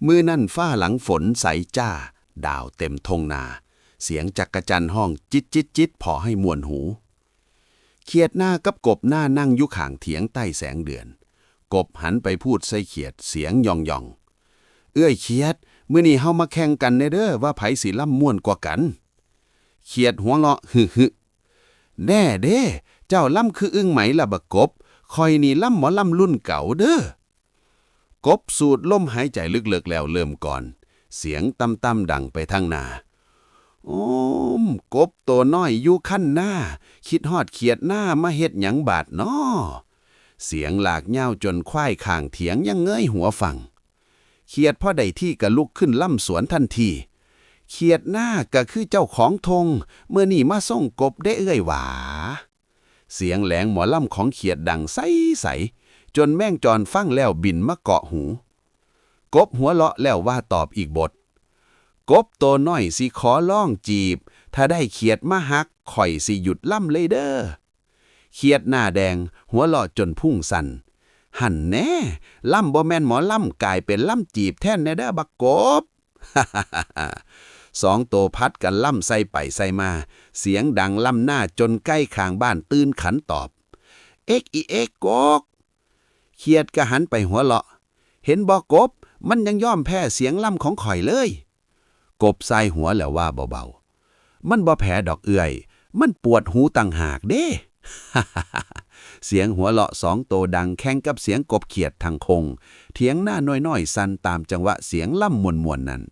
มือนั่นฟ้าหลังฝนใสจ้าดาวเต็มทงนาเสียงจักระจันห้องจิตจิตจิตพอให้มวนหูเขียดหน้ากับกบหน้านั่งยุข่างเถียงใต้แสงเดือนกบหันไปพูดใส่เขียดเสียงยองยองเอ้ยเขียดมื้อนี้เฮามาแข่งกันเด้อว่าไผสิล่ำม่วนกว่ากันเขียดหัวเราะฮึแน่เด้เจ้าล่ำคืออึ้งไหมล่ะบักกบคอยนี่ล่ำหมอล่ำรุ่นเก่าเด้อกบสูดลมหายใจลึกๆแล้วเริ่มก่อนเสียงต่ำๆดังไปทางหน้าโอ้มกบตัวน้อยอยู่ขั้นหน้าคิดฮอดเขียดหน้ามาเฮ็ดหยังบาดน้อเสียงหลากเหย้าจนควายข้างเถียงยังเงยหัวฟังเขียดพอได้ที่ก็ลุกขึ้นล่ำสวนทันทีเขียดหน้าก็คือเจ้าของธงเมื่อนี่มาส่งกบได้เอ้ยหวาเสียงแหลงหมอล่ำของเขียดดังใสจนแม่งจรฟังแล้วบินมาเกาะหูกบหัวเลาะแล้วว่าตอบอีกบทกบตัวน้อยสิขอล่องจีบถ้าได้เขียดมาหักข่อยสิหยุดล่ำเลยเด้อเขียดหน้าแดงหัวเลาะจนพุ่งสั่นหันแน่ล่ำบ่แม่นหมอล่ำกลายเป็นล่ำจีบแท่นแน่เด้อบักกบ สองตัวพัดกันล่ำใส่ไปใส่มาเสียงดังล่ำหน้าจนใกล้ข้างบ้านตื่นขันตอบเอ็กอีเอ็กกกเขียดก็หันไปหัวเลาะเห็นบ่กบมันยังย่อมแพ้เสียงล่ำของข่อยเลยกบใส่หัวแล้วว่าเบาๆมันบ่แพ้ดอกเอื่อยมันปวดหูต่างหากเด้ เสียงหัวเลาะสองโตดังแข่งกับเสียงกบเขียดทางคงเถียงหน้าน้อยๆสั่นตามจังหวะเสียงล่ำมวนๆนั้น